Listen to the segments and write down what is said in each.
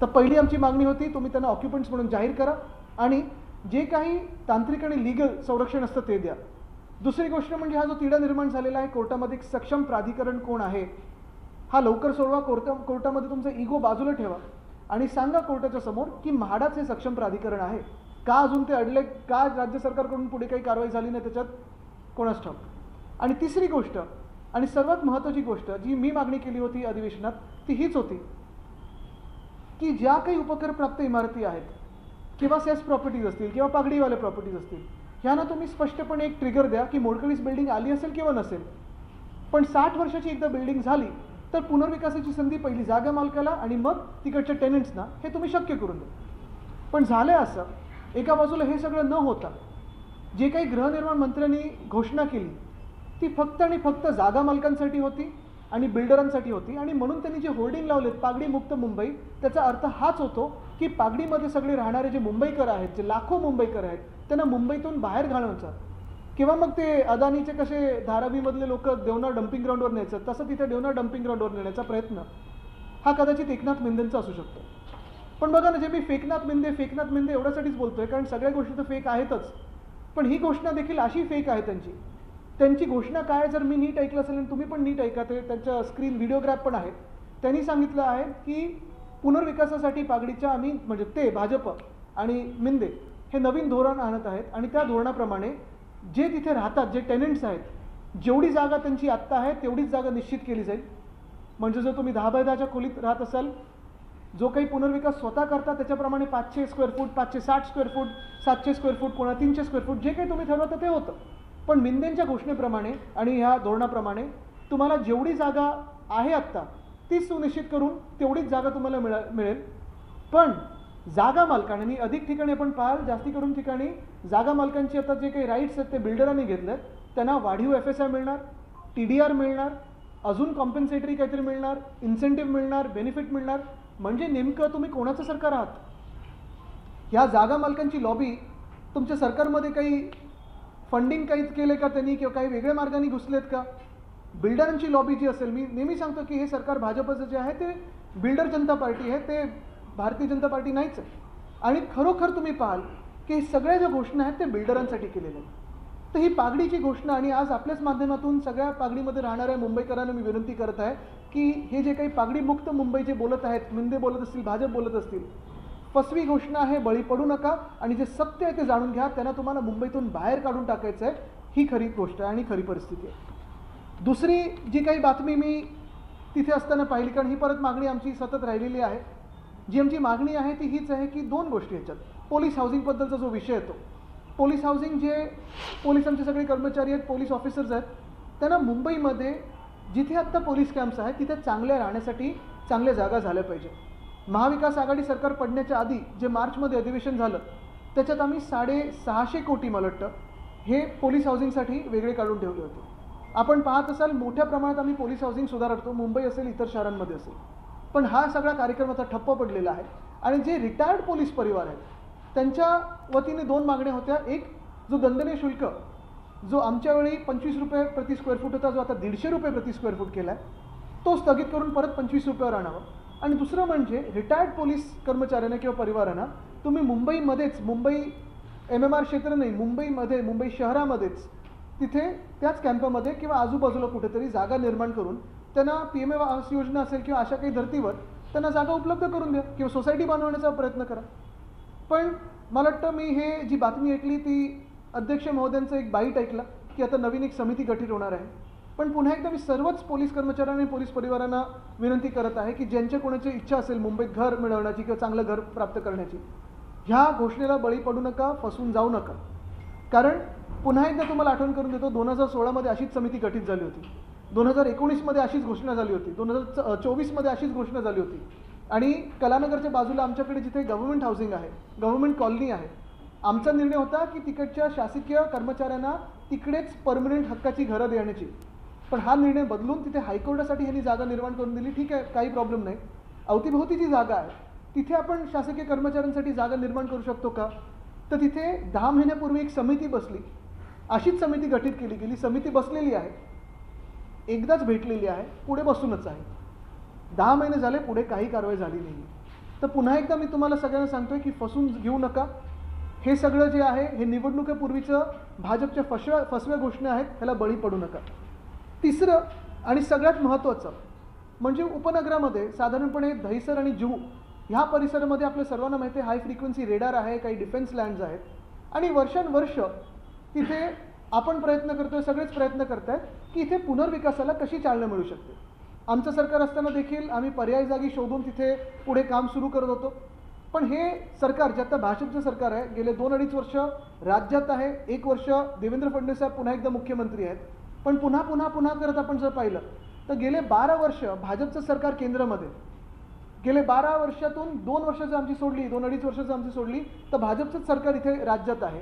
तर पहिली आमची मागणी होती, तुम्ही त्यांना ऑक्युपंट्स म्हणून जाहीर करा आणि जे काही तांत्रिक आणि लीगल संरक्षण असतं ते द्या. दुसरी गोष्ट म्हणजे हा जो तिढा निर्माण झालेला आहे कोर्टामध्ये, एक सक्षम प्राधिकरण कोण आहे हा लवकर सोडवा. कोर्टामध्ये तुमचा इगो बाजूला ठेवा आणि सांगा कोर्टाच्या समोर की म्हाडाच हे सक्षम प्राधिकरण आहे. का अजून ते अडले, का राज्य सरकारकडून पुढे काही कारवाई झाली नाही त्याच्यात कोणास ठाऊक. आणि तिसरी गोष्ट आणि सर्वात महत्त्वाची गोष्ट जी मी मागणी केली होती अधिवेशनात ती हीच होती की ज्या काही उपकरप्राप्त इमारती आहेत किंवा सेस प्रॉपर्टीज असतील किंवा पागडीवाले प्रॉपर्टीज असतील ह्यांना तुम्ही स्पष्टपणे एक ट्रिगर द्या की मोडकळीस बिल्डिंग आली असेल किंवा नसेल, पण 60 वर्षाची एकदा बिल्डिंग झाली तर पुनर्विकासाची संधी पहिली जागा मालकाला आणि मग तिकडच्या टेनंट्सना हे तुम्ही शक्य करून द्या. पण झालं असं, एका बाजूला हे सगळं न होता जे काही गृहनिर्माण मंत्र्यांनी घोषणा केली ती फक्त आणि फक्त जागा मालकांसाठी होती आणि बिल्डरांसाठी होती. आणि म्हणून त्यांनी जे होर्डिंग लावलेत पागडी मुक्त मुंबई, त्याचा अर्थ हाच होतो की पागडीमध्ये सगळे राहणारे जे मुंबईकर आहेत, जे लाखो मुंबईकर आहेत, त्यांना मुंबईतून बाहेर घालवायचं. किंवा मग ते अदानीचे कसे धारावीमधले लोक देवनार डम्पिंग ग्राउंडवर न्यायचं, तसं तिथे देवनार डम्पिंग ग्राउंडवर नेण्याचा प्रयत्न हा कदाचित एकनाथ मिंदेंचा असू शकतो. पण बघा ना, जे मी फेकनाथ मिंदे एवढ्यासाठीच बोलतोय कारण सगळ्या गोष्टी तर फेक आहेतच, पण ही घोषणा देखील अशी फेक आहे त्यांची घोषणा काय, जर मी नीट ऐकलं असेल आणि तुम्ही पण नीट ऐका, ते त्यांच्या स्क्रीन व्हिडिओग्राफ पण आहेत. त्यांनी सांगितलं आहे की पुनर्विकासासाठी पागडीच्या आम्ही म्हणजे ते भाजप आणि मिंदे हे नवीन धोरण आणत आहेत आणि त्या धोरणाप्रमाणे जे तिथे राहतात जे टेनंट्स आहेत, जेवढी जागा त्यांची आत्ता आहे तेवढीच जागा निश्चित केली जाईल. म्हणजे जर तुम्ही 10 बाय 10च्या खोलीत राहत असाल, जो काही पुनर्विकास स्वतः करता त्याच्याप्रमाणे 500 square foot, 560 square foot, 700 square foot, कोणा 300 स्क्वेअर फूट, जे काही तुम्ही ठरवता ते होतं. पण मिंदेंच्या घोषणेप्रमाणे आणि ह्या धोरणाप्रमाणे तुम्हाला जेवढी जागा आहे आत्ता तीच सुनिश्चित करून तेवढीच जागा तुम्हाला मिळेल. पण जागा मालकांनी अधिक ठिकाणी आपण पाहाल, जास्ती करून ठिकाणी जागा मालकांची आता जे काही राईट्स आहेत ते बिल्डरांनी घेतलेत, त्यांना वाढीव FSI मिळणार, TDR मिळणार, अजून कॉम्पेन्सेटरी काहीतरी मिळणार, इन्सेंटिव्ह मिळणार, बेनिफिट मिळणार. म्हणजे नेमकं तुम्ही कोणाचं सरकार आहात? ह्या जागा मालकांची लॉबी तुमच्या सरकारमध्ये काही फंडिंग काही केलं का त्यांनी किंवा काही वेगळ्या मार्गाने घुसलेत का? बिल्डरांची लॉबी जी असेल, मी नेहमी सांगतो की हे सरकार भाजपचं जे आहे ते बिल्डर जनता पार्टी आहे, ते भारतीय जनता पार्टी नाहीच आहे. आणि खरोखर तुम्ही पाहाल की सगळ्या ज्या घोषणा आहेत ते बिल्डरांसाठी केलेल्या आहेत. तर ही पागडीची घोषणा, आणि आज आपल्याच माध्यमातून सगळ्या पागडीमध्ये राहणाऱ्या मुंबईकरांना मी विनंती करत आहे की हे जे काही पागडी मुक्त मुंबई जे बोलत आहेत, मिंदे बोलत असतील, भाजप बोलत असतील, फसवी घोषणा आहे, बळी पडू नका आणि जे सत्य आहे ते जाणून घ्या. त्यांना तुम्हाला मुंबईतून बाहेर काढून टाकायचं आहे. ही खरी गोष्ट आहे आणि खरी परिस्थिती आहे. दुसरी जी काही बातमी मी तिथे असताना पाहिली, कारण ही परत मागणी आमची सतत राहिलेली आहे, जी आमची मागणी आहे ती हीच आहे की 2 गोष्टी ह्याच्यात. पोलीस हाऊसिंगबद्दलचा जो विषय येतो, पोलीस हाऊसिंग, जे पोलीस आमचे सगळे कर्मचारी आहेत, पोलीस ऑफिसर्स आहेत, त्यांना मुंबईमध्ये जिथे आत्ता पोलीस कॅम्प्स आहेत तिथे चांगल्या राहण्यासाठी चांगल्या जागा झाल्या पाहिजे. महाविकास आघाडी सरकार पडण्याच्या आधी जे मार्चमध्ये अधिवेशन झालं त्याच्यात आम्ही 650 कोटी मला वाटतं हे पोलीस हाऊसिंगसाठी वेगळे काढून ठेवले होते. आपण पाहत असाल मोठ्या प्रमाणात आम्ही पोलीस हाऊसिंग सुधारतो, मुंबई असेल इतर शहरांमध्ये असेल. पण हा सगळा कार्यक्रम आता ठप्प पडलेला आहे. आणि जे रिटायर्ड पोलीस परिवार आहेत त्यांच्या वतीने 2 मागण्या होत्या. एक, जो दंडनीय शुल्क जो आमच्या वेळी 25 रुपये प्रति स्क्वेअर फूट होता, जो आता 150 रुपये प्रति स्क्वेअर फूट केला आहे, तो स्थगित करून परत 25 रुपयावर आणावा. आणि दुसरं म्हणजे रिटायर्ड पोलीस कर्मचाऱ्यांना किंवा परिवारांना तुम्ही मुंबईमध्येच, मुंबई MMR क्षेत्र नाही, मुंबईमध्ये, मुंबई शहरामध्येच तिथे त्याच कॅम्पामध्ये किंवा आजूबाजूला कुठेतरी जागा निर्माण करून त्यांना PMA आवास योजना असेल किंवा अशा काही धर्तीवर त्यांना जागा उपलब्ध करून द्या किंवा सोसायटी बनवण्याचा प्रयत्न करा. पण मला वाटतं मी हे जी बातमी ऐकली ती अध्यक्ष महोदयांचं एक बाईट ऐकला की आता नवीन एक समिती गठीत होणार आहे. पण पुन्हा एकदा मी सर्वच पोलीस कर्मचाऱ्यांनी पोलीस परिवारांना विनंती करत आहे की ज्यांच्या कोणाची इच्छा असेल मुंबईत घर मिळवण्याची किंवा चांगलं घर प्राप्त करण्याची, ह्या घोषणेला बळी पडू नका, फसून जाऊ नका. कारण पुन्हा एकदा तुम्हाला आठवण करून देतो, 2016मध्ये अशीच समिती गठीत झाली होती, 2019मध्ये अशीच घोषणा झाली होती, 2024मध्ये अशीच घोषणा झाली होती. आणि कलानगरच्या बाजूला आमच्याकडे जिथे गव्हर्नमेंट हाऊसिंग आहे, गव्हर्नमेंट कॉलनी आहे, आमचा निर्णय होता की तिकडच्या शासकीय कर्मचाऱ्यांना तिकडेच परमनंट हक्काची घरं देण्याची. पण हा निर्णय बदलून तिथे हायकोर्टासाठी ह्यांनी जागा निर्माण करून दिली. ठीक आहे, काही प्रॉब्लेम नाही. अवतीभोवती जी जागा आहे तिथे आपण शासकीय कर्मचाऱ्यांसाठी जागा निर्माण करू शकतो का? तर तिथे 10 महिन्यापूर्वी एक समिती बसली, अशीच समिती गठीत केली गेली. समिती बसलेली आहे, एकदाच भेटलेली आहे, पुढे बसूनच आहे. 10 महिने झाले, पुढे काही कारवाई झाली नाही. तर पुन्हा एकदा मी तुम्हाला सगळ्यांना सांगतोय की फसून घेऊ नका. हे सगळं जे आहे हे निवडणुकीपूर्वीचं भाजपच्या फसव्या घोषणा आहेत, ह्याला बळी पडू नका. तिसरं आणि सगळ्यात महत्त्वाचं म्हणजे उपनगरामध्ये साधारणपणे दहिसर आणि जुहू ह्या परिसरामध्ये आपल्या सर्वांना माहिती आहे हाय फ्रिक्वेन्सी रेडार आहे, काही डिफेन्स लँड्स आहेत आणि वर्षानुवर्ष तिथे आपण प्रयत्न करतोय, सगळेच प्रयत्न करत आहेत की इथे पुनर्विकासाला कशी चालना मिळू शकते. आमचं सरकार असताना देखील आम्ही पर्यायी जागी शोधून तिथे पुढे काम सुरू करत होतो. पण हे सरकार जे आता भाजपचं सरकार आहे गेले 2-2.5 वर्ष राज्यात आहे, 1 वर्ष देवेंद्र फडणवीस साहेब पुन्हा एकदा मुख्यमंत्री आहेत. पण पुन्हा करत आपण जर पाहिलं तर गेले 12 वर्ष भाजपचं सरकार केंद्रामध्ये, गेले 12 वर्षातून 2 वर्ष जर आमची सोडली, 2-2.5 वर्ष जर आमची सोडली तर भाजपचंच सरकार इथे राज्यात आहे.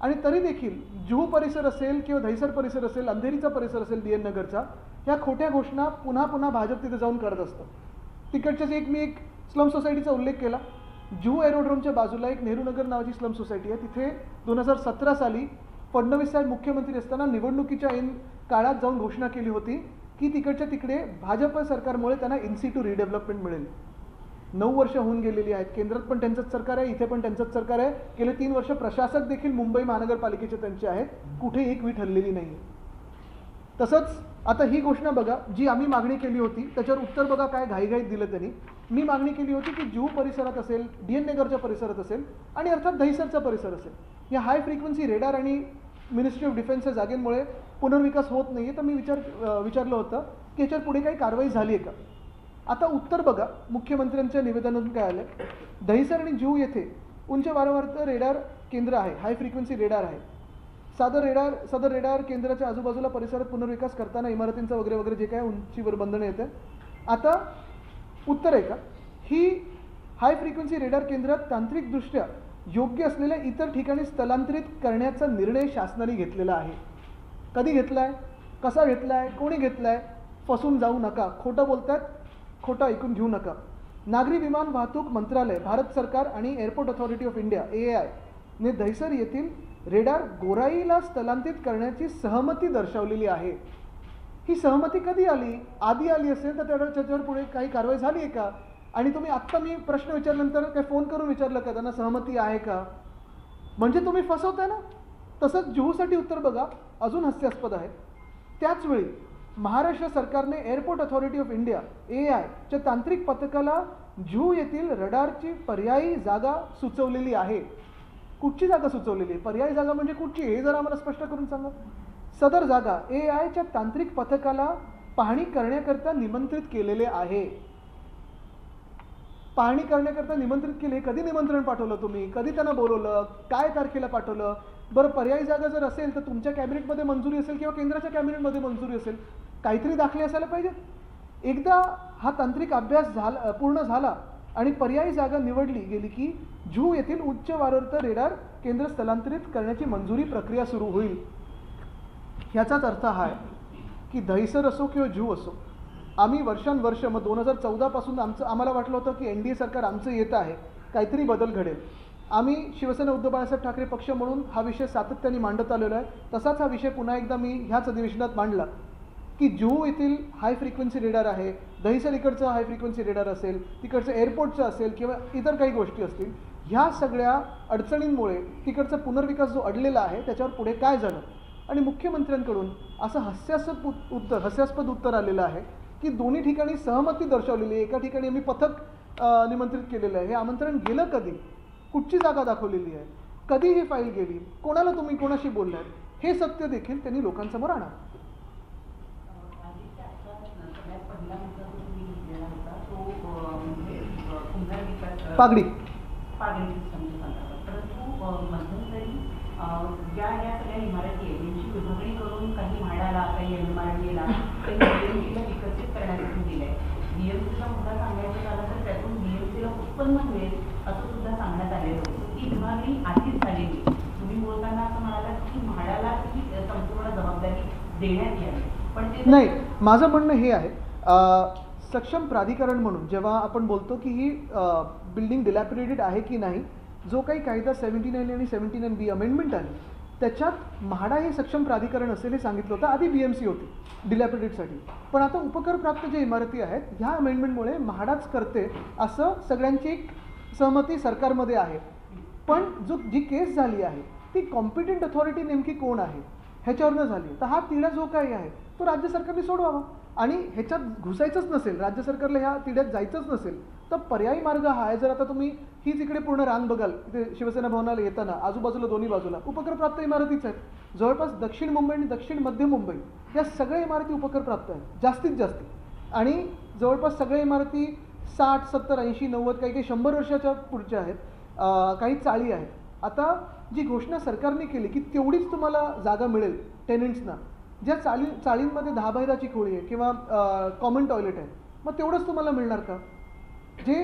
आणि तरी देखील जुहू परिसर असेल किंवा दहिसर परिसर असेल, अंधेरीचा परिसर असेल, DN नगरचा, ह्या खोट्या घोषणा पुन्हा भाजप तिथे जाऊन करत असतं. तिकडच्याच मी एक स्लम सोसायटीचा उल्लेख केला. जुहू एरोड्रोमच्या बाजूला एक नेहरू नगर नावाची स्लम सोसायटी आहे. तिथे 2017 साली फडणवीस साहेब मुख्यमंत्री असताना निवडणुकीच्या ऐन काळात जाऊन घोषणा केली होती की तिकडच्या तिकडे भाजप सरकारमुळे त्यांना इन सिटू रिडेव्हलपमेंट मिळेल. 9 वर्ष होऊन गेलेली आहेत. केंद्रात पण त्यांचंच सरकार आहे, इथे पण त्यांचंच सरकार आहे. गेले 3 वर्ष प्रशासक देखील मुंबई महानगरपालिकेचे त्यांचे आहेत. कुठे एक वीट हललेली नाही. तसंच आता ही घोषणा बघा जी आम्ही मागणी केली होती त्याच्यावर उत्तर बघा काय घाईघाईत दिलं त्यांनी. मी मागणी केली होती की जुहू परिसरात असेल, DN नगरच्या परिसरात असेल आणि अर्थात दहिसरचा परिसर असेल, या हाय फ्रिक्वेन्सी रेडार आणि मिनिस्ट्री ऑफ डिफेन्सच्या जागेंमुळे पुनर्विकास होत नाही आहे. तर मी विचारलं होतं की याच्यावर पुढे काही कारवाई झाली आहे का. आता उत्तर बघा मुख्यमंत्र्यांच्या निवेदनातून काय आलं. दहिसर आणि जुहू येथे उंच वारंवारता रेडार केंद्र आहे, हाय फ्रिक्वेन्सी रेडार आहे. सदर रेडार केंद्राच्या आजूबाजूला परिसरात पुनर्विकास करताना इमारतींचा वगैरे जे काय उंचीवर बंधनं येते. आता उत्तर आहे का, ही हाय फ्रिक्वेन्सी रेडार केंद्रात तांत्रिकदृष्ट्या योग्य असलेल्या इतर ठिकाणी स्थलांतरित करण्याचा निर्णय शासनाने घेतलेला आहे. कधी घेतला आहे, कसा घेतला आहे, कोणी घेतला आहे. फसून जाऊ नका. खोटं बोलतात, खोटं ऐकून घेऊ नका. नागरी विमान वाहतूक मंत्रालय, भारत सरकार आणि airport authority of India AAI ने दहिसर येथील रेडार गोराईला स्थलांतरित करण्याची सहमती दर्शवलेली आहे. ही सहमती कधी आली, आधी आली असेल तर त्याच्यावर पुढे काही कारवाई झाली आहे का. आणि तुम्ही आत्ता मी प्रश्न विचारल्यानंतर काही फोन करून विचारलं का त्यांना सहमती आहे का, म्हणजे तुम्ही फसवताय ना. तसंच जुहूसाठी उत्तर बघा अजून हास्यास्पद आहे. त्याचवेळी महाराष्ट्र सरकारने airport authority of India AAI च्या तांत्रिक पथकाला जुहू येथील रडारची पर्यायी जागा सुचवलेली आहे. कुठची जागा सुचवलेली आहे, पर्यायी जागा म्हणजे कुठची हे जरा आम्हाला स्पष्ट करून सांगा. सदर जागा AAI च्या तांत्रिक पथकाला पाहणी करण्याकरता निमंत्रित केलेले आहे. पाहणी करण्याकरता निमंत्रित केले. कधी निमंत्रण पाठवलं तुम्ही, कधी त्यांना बोलवलं, काय तारखेला पाठवलं. बरं पर्यायी जागा जर असेल तर तुमच्या कॅबिनेटमध्ये मंजुरी असेल किंवा केंद्राच्या कॅबिनेटमध्ये मंजुरी असेल, काहीतरी दाखले असायला पाहिजे. एकदा हा तांत्रिक अभ्यास पूर्ण झाला आणि पर्यायी जागा निवडली गेली की जुहू येथील उच्च वारंवारता रेडार केंद्र स्थलांतरित करण्याची मंजुरी प्रक्रिया सुरू होईल. ह्याचाच अर्थ हा आहे की दहिसर असो किंवा जुहू असो, आम्ही वर्षानुवर्ष मग 2014 पासून आम्हाला वाटलं होतं की NDA सरकार आमचं येत आहे, काहीतरी बदल घडेल. आम्ही शिवसेना उद्धव बाळासाहेब ठाकरे पक्ष म्हणून हा विषय सातत्याने मांडत आलेलो आहे. तसाच हा विषय पुन्हा एकदा मी ह्याच अधिवेशनात मांडला की जुहू येथील हाय फ्रिक्वेन्सी रेडार आहे, दहिसर इकडचं हाय फ्रिक्वेन्सी रेडार असेल, तिकडचं एअरपोर्टचं असेल किंवा इतर काही गोष्टी असतील, ह्या सगळ्या अडचणींमुळे तिकडचा पुनर्विकास जो अडलेला आहे त्याच्यावर पुढे काय झालं. आणि मुख्यमंत्र्यांकडून असं हास्यास्पद उत्तर आलेलं आहे की दोन्ही ठिकाणी सहमती दर्शवलेली आहे. एका ठिकाणी आम्ही पथक निमंत्रित केलेलं आहे. हे आमंत्रण गेलं कधी, कुठची जागा दाखवलेली आहे, कधी ही फाईल गेली, कोणाला तुम्ही कोणाशी बोललाय, हे सत्य देखील त्यांनी लोकांसमोर आणा. पागडी ज्या या सगळ्या इमारती आहेत यांची विभागणी करून काही म्हाडाला, काही MMRDA काही BMCला विकसित करण्यासाठी दिलं आहे. BMCला मुद्दा सांगायचं झालं तर त्यातून BMCला उत्पन्न मिळेल असं सुद्धा सांगण्यात आलेलं होतं. ती विभागणी आधीच झालेली. तुम्ही बोलताना असं म्हणाला की म्हाडाला ही संपूर्ण जबाबदारी देण्यात यावी, पण ते नाही. माझं म्हणणं हे आहे, सक्षम प्राधिकरण म्हणून जेव्हा आपण बोलतो की ही बिल्डिंग डिलॅपिडेटेड आहे की नाही, जो काही कायदा 79 आणि 79B अमेंडमेंट आली त्याच्यात म्हाडा हे सक्षम प्राधिकरण असेल हे सांगितलं होतं. आधी BMC होती डिलॅपिडेटसाठी, पण आता उपकरप्राप्त ज्या इमारती आहेत ह्या अमेंडमेंटमुळे म्हाडाच करते असं सगळ्यांची एक सहमती सरकारमध्ये आहे. पण जी केस झाली आहे ती कॉम्पिटंट अथॉरिटी नेमकी कोण आहे ह्याच्यावरनं झाली. तर हा तिढा जो काही आहे तो राज्य सरकारने सोडवावा, आणि ह्याच्यात घुसायचंच नसेल, राज्य सरकारला ह्या तिढ्यात जायचंच नसेल तर पर्यायी मार्ग हा आहे. जर आता तुम्ही हीच इकडे पूर्ण रान बघाल, इथे शिवसेना भवनाला येताना आजूबाजूला दोन्ही बाजूला उपकरप्राप्त इमारतीच आहेत. जवळपास दक्षिण मुंबई आणि दक्षिण मध्य मुंबई या सगळ्या इमारती उपकरप्राप्त आहेत जास्तीत जास्त, आणि जवळपास सगळ्या इमारती 60, 70, 80, 90, काही 100 वर्षाच्या पुढच्या आहेत, काही चाळी आहेत. आता जी घोषणा सरकारने केली की तेवढीच तुम्हाला जागा मिळेल टेनंट्सना, ज्या चाळींमध्ये 10 बाय 10ची खोळी आहे किंवा कॉमन टॉयलेट आहे, मग तेवढंच तुम्हाला मिळणार का? जे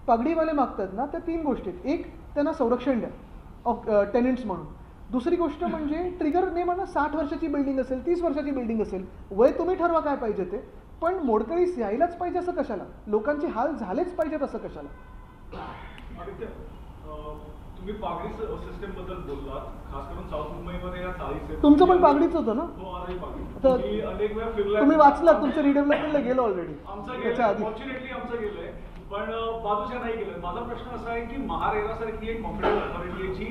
पगडीवाले मागतात ना त्या 3 गोष्टी आहेत. एक, त्यांना संरक्षण द्या टेनंट्स म्हणून. दुसरी गोष्ट म्हणजे ट्रिगर नेमानं 60 वर्षाची बिल्डिंग असेल, 30 वर्षाची बिल्डिंग असेल, वय तुम्ही ठरवा काय पाहिजे ते, पण मोडकळीस यायलाच पाहिजे असं कशाला, लोकांचे हाल झालेच पाहिजेत असं कशाला. तुम्ही पागडी सिस्टम बद्दल बोललात, खास करून साऊथ मुंबईमध्ये या चाळीस. तुमचं पण पागडीच होतं ना? हो, आजही पागडी. तर तुम्ही अनेक वेळा फिरलाय. तुम्ही वाचलात, तुमचं रिडेव्हलपमेंटला गेलो ऑलरेडी. आमचं त्याच्या गेलंय, आधी फॉर्च्युनेटली आमचं गेलंय, पण बाजूच्या नाही गेलं. माझा प्रश्न असा आहे की महारेरासारखी एक कॉम्पिटंट अथॉरिटी आहे जी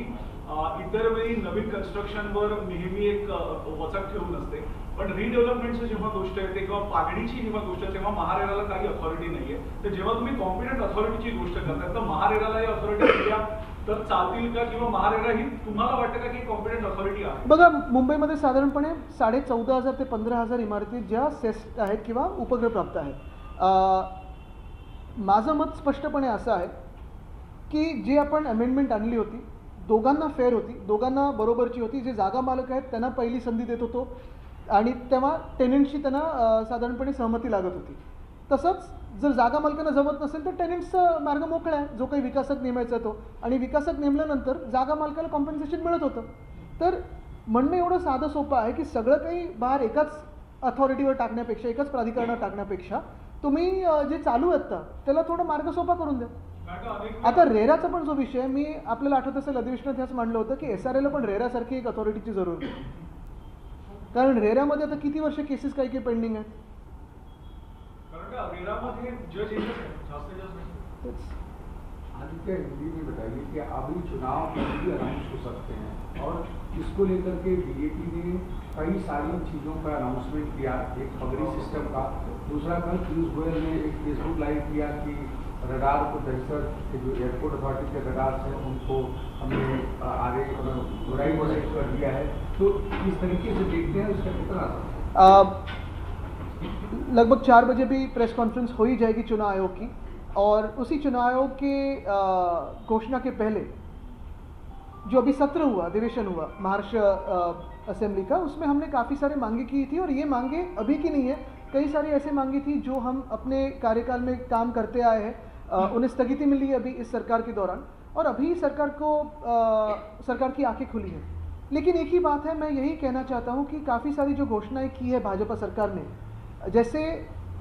इतर वेळी नवीन कन्स्ट्रक्शनवर नेहमी एक वचक ठेवून असते, पण रिडेव्हलपमेंटची जेव्हा गोष्ट येते किंवा पागडीची जेव्हा गोष्ट आहे तेव्हा महारेराला काही अथॉरिटी नाहीये. तर जेव्हा तुम्ही कॉम्पिटंट अथॉरिटीची गोष्ट करताय तर महारेराला या अथॉरिटी दिल्या तर चालतील का, किंवा महारेरा ही तुम्हाला वाटतं का की कॉम्पिटंट अथॉरिटी आहे? बघा, मुंबईमध्ये साधारणपणे 14,500 ते 15,000 इमारती ज्या सेस्ट आहेत किंवा उपकरप्राप्त आहेत. माझं मत स्पष्टपणे असं आहे की जी आपण अमेंडमेंट आणली होती दोघांना फेअर होती, दोघांना बरोबरची होती. जे जागा मालक आहेत त्यांना पहिली संधी देत होतो आणि तेव्हा टेनंटशी त्यांना साधारणपणे सहमती लागत होती. तसंच जर जागा मालकांना जमत नसेल तर टेनंट्सचा मार्ग मोकळा आहे, जो काही विकासक नेमायचा तो, आणि विकासक नेमल्यानंतर जागा मालकाला कॉम्पन्सेशन मिळत होतं. तर म्हणणं एवढं साधं सोपं आहे की सगळं काही बाहेर एकाच अथॉरिटीवर टाकण्यापेक्षा, एकाच प्राधिकरणावर टाकण्यापेक्षा तुम्ही जे चालू आहेत त्याला थोडा मार्ग सोपा करून द्या. आता रेराचा पण जो विषय मी आपल्याला आठवत असेल अधिवेशनात ह्याच मांडलं होतं की SRA पण रेरासारखी एक अथॉरिटीची जरूर आहे, कारण रेरामध्ये आता किती वर्ष केसेस काही पेंडिंग आहेत. आदित्य, हिंदी में बताइए कि अभी चुनाव भी अनाउंस हो सकते हैं और इसको लेकर के BJP ने कई सारी चीज़ों का अनाउंसमेंट किया, एक पगड़ी सिस्टम का, दूसरा कल पीयूष गोयल ने एक फेसबुक लाइव किया कि रडार को दहिसर के जो एयरपोर्ट अथॉरिटी के रडार हैं उनको हमने आगे राइट कर दिया है. तो इस तरीके से देखते हैं उसका कितना लगभग 4 बजे भी प्रेस कॉन्फ्रेंस हो ही जाएगी चुनाव आयोग की, और उसी चुनाव आयोग के घोषणा के पहले जो अभी सत्र हुआ, अधिवेशन हुआ महाराष्ट्र असेंबली का, उसमें हमने काफ़ी सारे मांगे की थी, और ये मांगे अभी की नहीं है, कई सारी ऐसे मांगे थी जो हम अपने कार्यकाल में काम करते आए हैं. उन्हें स्थगिति मिली है अभी इस सरकार के दौरान, और अभी सरकार की आंखें खुली हैं. लेकिन एक ही बात है, मैं यही कहना चाहता हूँ कि काफ़ी सारी जो घोषणाएं की है भाजपा सरकार ने, जैसे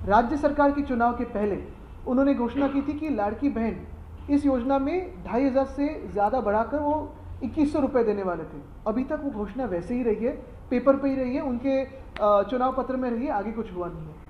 राज्य सरकार के चुनाव के पहले उन्होंने घोषणा की थी कि लाड़की बहन इस योजना में 2,500 से ज़्यादा बढ़ाकर वो 2,100 रुपये देने वाले थे. अभी तक वो घोषणा वैसे ही रही है, पेपर पे ही रही है, उनके चुनाव पत्र में रही है, आगे कुछ हुआ नहीं है.